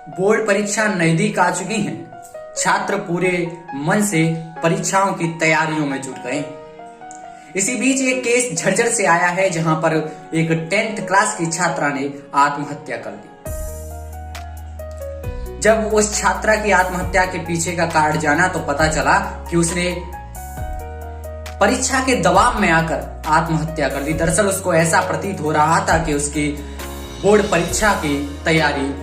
Board परीक्षा नजदीक आ चुकी हैं। छात्र पूरे मन से परीक्षाओं की तैयारियों में जुट गए। इसी बीच एक केस झज्जर से आया है, जहां पर एक 10th क्लास की छात्रा ने आत्महत्या कर ली। जब उस छात्रा की आत्महत्या के पीछे का कारण जाना तो पता चला कि उसने परीक्षा के दबाव में आकर आत्महत्या कर दी। दरअसल उसको ऐसा प्रतीत हो रहा था कि उसकी बोर्ड परीक्षा की तैयारी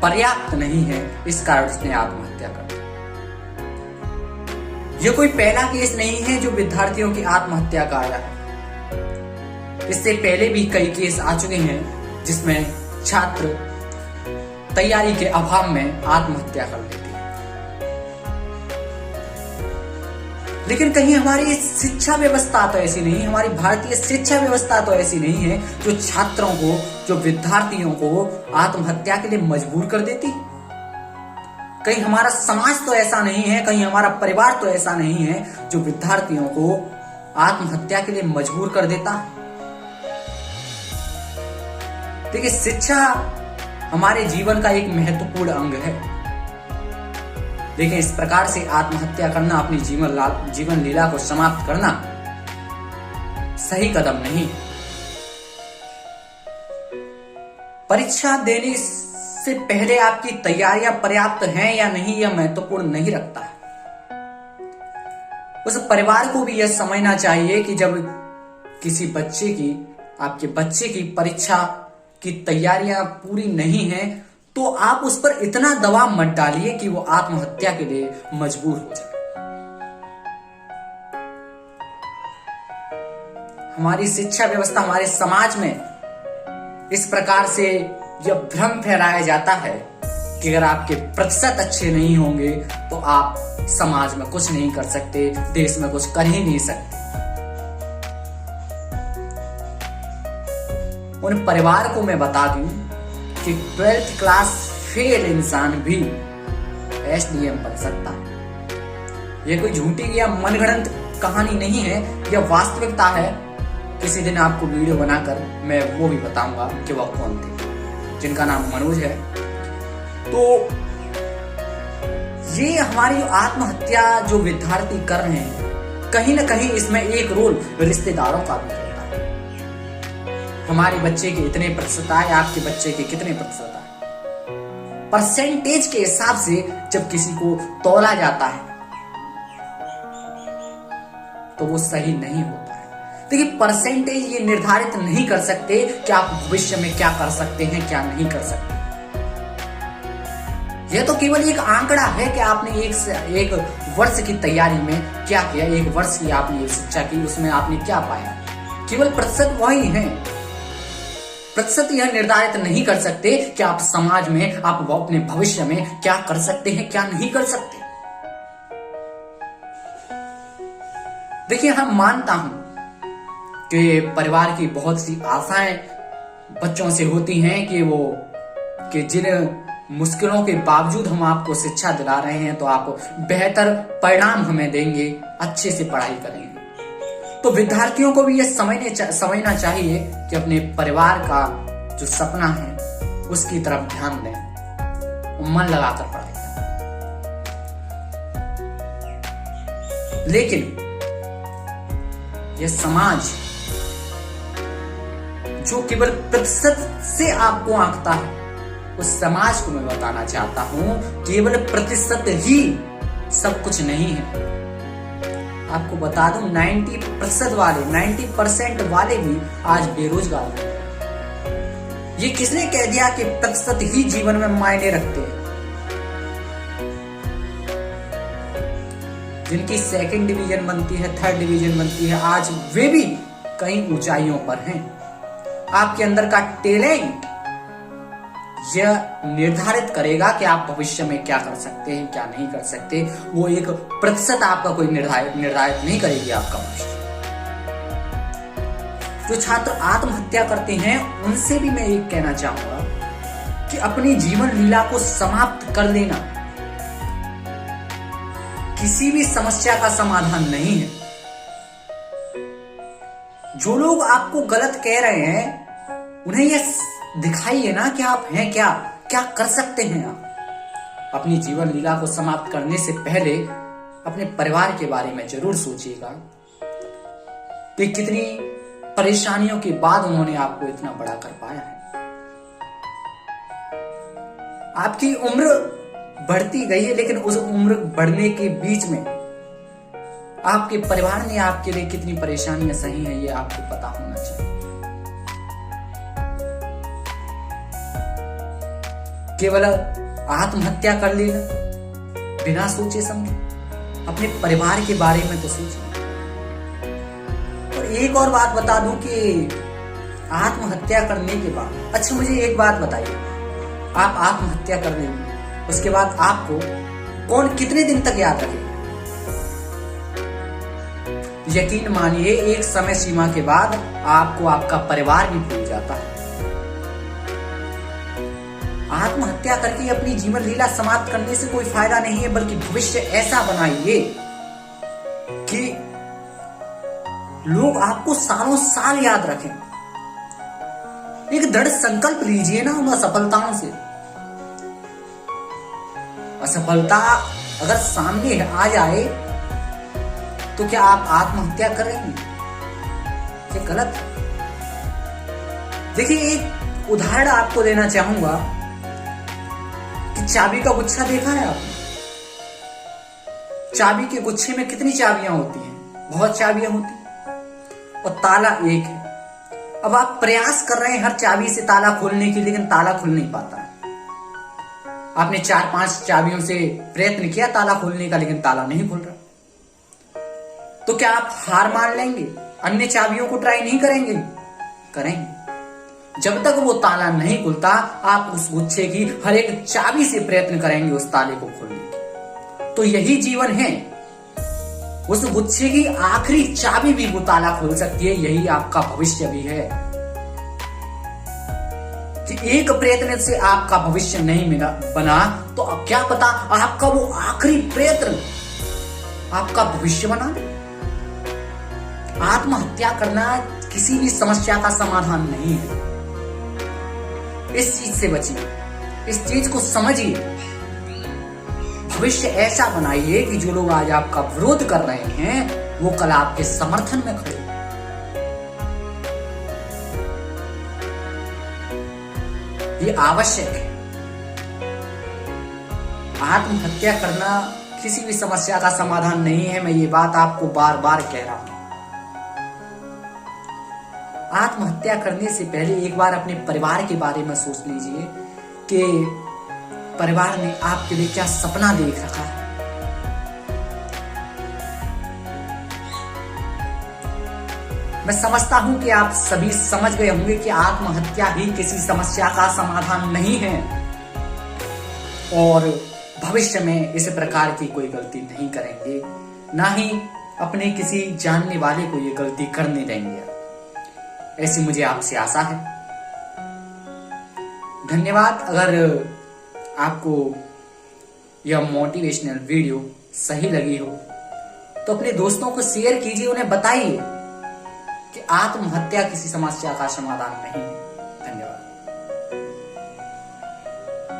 पर्याप्त नहीं है, इस कारण उसने आत्महत्या कर दी। यह कोई पहला केस नहीं है जो विद्यार्थियों की आत्महत्या का आया है। इससे पहले भी कई केस आ चुके हैं जिसमें छात्र तैयारी के अभाव में आत्महत्या कर लेते हैं। लेकिन कहीं हमारी शिक्षा व्यवस्था तो ऐसी नहीं, हमारी भारतीय शिक्षा व्यवस्था तो ऐसी नहीं है जो छात्रों को, जो विद्यार्थियों को आत्महत्या के लिए मजबूर कर देती। कहीं हमारा समाज तो ऐसा नहीं है, कहीं हमारा परिवार तो ऐसा नहीं है जो विद्यार्थियों को आत्महत्या के लिए मजबूर कर देता। देखिए, शिक्षा हमारे जीवन का एक महत्वपूर्ण अंग है, लेकिन इस प्रकार से आत्महत्या करना, अपनी जीवन लीला को समाप्त करना सही कदम नहीं। परीक्षा देने से पहले आपकी तैयारियां पर्याप्त हैं या नहीं, यह महत्वपूर्ण नहीं रखता है। उस परिवार को भी यह समझना चाहिए कि जब किसी बच्चे की, आपके बच्चे की परीक्षा की तैयारियां पूरी नहीं हैं, तो आप उस पर इतना दबाव मत डालिए कि वो आत्महत्या के लिए मजबूर हो जाए। हमारी शिक्षा व्यवस्था, हमारे समाज में इस प्रकार से यह भ्रम फैलाया जाता है कि अगर आपके प्रतिशत अच्छे नहीं होंगे तो आप समाज में कुछ नहीं कर सकते, देश में कुछ कर ही नहीं सकते। उन परिवार को मैं बता दूं कि 12th क्लास फेल इंसान भी SDM बन सकता है। यह कोई झूठी या मनगढ़ंत कहानी नहीं है, यह वास्तविकता है। किसी दिन आपको वीडियो बनाकर मैं वो भी बताऊंगा कि वह कौन थे, जिनका नाम मनोज है। तो ये हमारी आत्महत्या जो विद्यार्थी कर रहे हैं, कहीं ना कहीं इसमें एक रोल रिश्तेदारों का भी है। हमारे बच्चे के इतने प्रतिशत आए, आपके बच्चे के कितने प्रतिशत आए, परसेंटेज के हिसाब से जब किसी को तौला जाता है तो वो सही नहीं होता है। देखिए, परसेंटेज ये निर्धारित नहीं कर सकते कि आप भविष्य में क्या कर सकते हैं, क्या नहीं कर सकते। यह तो केवल एक आंकड़ा है कि आपने एक वर्ष की तैयारी में क्या किया, एक वर्ष की आपने शिक्षा की, उसमें आपने क्या पाया। केवल प्रतिशत वही है। प्रतिशत यह निर्धारित नहीं कर सकते कि आप समाज में, आप अपने भविष्य में क्या कर सकते हैं, क्या नहीं कर सकते। देखिए, हम मानता हूं कि परिवार की बहुत सी आशाएं बच्चों से होती हैं कि जिन मुश्किलों के बावजूद हम आपको शिक्षा दिला रहे हैं तो आप बेहतर परिणाम हमें देंगे, अच्छे से पढ़ाई करेंगे। तो विद्यार्थियों को भी यह समझना चाहिए कि अपने परिवार का जो सपना है उसकी तरफ ध्यान दें, मन लगाकर पढ़ाई करें। लेकिन यह समाज जो केवल प्रतिशत से आपको आंकता है, उस समाज को मैं बताना चाहता हूं, केवल प्रतिशत ही सब कुछ नहीं है। आपको बता दूं, 90% वाले भी आज बेरोजगार हैं। ये किसने कह दिया कि प्रतिशत ही जीवन में मायने रखते हैं? जिनकी 2nd डिवीजन बनती है, 3rd डिवीजन बनती है, आज वे भी कई ऊंचाइयों पर हैं। आपके अंदर का टैलेंट यह निर्धारित करेगा कि आप भविष्य में क्या कर सकते हैं, क्या नहीं कर सकते। वो एक प्रतिशत आपका कोई निर्धारित नहीं करेगी आपका भविष्य। जो छात्र आत्महत्या करते हैं उनसे भी मैं एक कहना चाहूंगा कि अपनी जीवन लीला को समाप्त कर देना किसी भी समस्या का समाधान नहीं है। जो लोग आपको गलत कह रहे हैं उन्हें यह दिखाइए ना कि आप हैं क्या, क्या कर सकते हैं आप। अपनी जीवन लीला को समाप्त करने से पहले अपने परिवार के बारे में जरूर सोचिएगा कि कितनी परेशानियों के बाद उन्होंने आपको इतना बड़ा कर पाया है। आपकी उम्र बढ़ती गई है, लेकिन उस उम्र बढ़ने के बीच में आपके परिवार ने आपके लिए कितनी परेशानियां सही हैं, ये आपको पता होना चाहिए। केवल आत्महत्या कर लेना बिना सोचे समझे, अपने परिवार के बारे में तो सोचिए। और एक और बात बता दूं कि आत्महत्या करने के बाद, अच्छा मुझे एक बात बताइए, आप आत्महत्या कर लेंगे, उसके बाद आपको कौन कितने दिन तक याद रखेगा? यकीन मानिए एक समय सीमा के बाद आपको आपका परिवार भी भूल जाता है। आत्महत्या करके अपनी जीवन लीला समाप्त करने से कोई फायदा नहीं है, बल्कि भविष्य ऐसा बनाइए कि लोग आपको सालों साल याद रखें। एक दृढ़ संकल्प लीजिए ना उन असफलताओं से। असफलता अगर सामने आ जाए तो क्या आप आत्महत्या करेंगे? ये गलत है। देखिए एक उदाहरण आपको देना चाहूंगा कि चाबी का गुच्छा देखा है आपने? चाबी के गुच्छे में कितनी चाबियां होती हैं? बहुत चाबियां होती हैं और ताला एक है। अब आप प्रयास कर रहे हैं हर चाबी से ताला खोलने की, लेकिन ताला खुल नहीं पाता है। आपने 4-5 चाबियों से प्रयत्न किया ताला खोलने का, लेकिन ताला नहीं खुल रहा। तो क्या आप हार मान लेंगे? अन्य चाबियों को ट्राई नहीं करेंगे? करेंगे। जब तक वो ताला नहीं खुलता आप उस गुच्छे की हर एक चाबी से प्रयत्न करेंगे उस ताले को खोलने की। तो यही जीवन है, उस गुच्छे की आखिरी चाबी भी वो ताला खोल सकती है। यही आपका भविष्य भी है कि एक प्रयत्न से आपका भविष्य नहीं बना तो अब क्या पता आपका वो आखिरी प्रयत्न आपका भविष्य बना दे। आत्महत्या करना किसी भी समस्या का समाधान नहीं है। इस चीज से बचिए, इस चीज को समझिए। भविष्य ऐसा बनाइए कि जो लोग आज आपका विरोध कर रहे हैं वो कल आपके समर्थन में खड़े। ये आवश्यक है। आत्महत्या करना किसी भी समस्या का समाधान नहीं है। मैं ये बात आपको बार बार कह रहा हूं। आत्महत्या करने से पहले एक बार अपने परिवार के बारे में सोच लीजिए कि परिवार ने आपके लिए क्या सपना देख रखा है। मैं समझता हूं कि आप सभी समझ गए होंगे कि आत्महत्या ही किसी समस्या का समाधान नहीं है और भविष्य में इस प्रकार की कोई गलती नहीं करेंगे, ना ही अपने किसी जानने वाले को ये गलती करने देंगे। ऐसी मुझे आपसे आशा है। धन्यवाद। अगर आपको यह मोटिवेशनल वीडियो सही लगी हो तो अपने दोस्तों को शेयर कीजिए, उन्हें बताइए कि आत्महत्या किसी समस्या का समाधान नहीं है।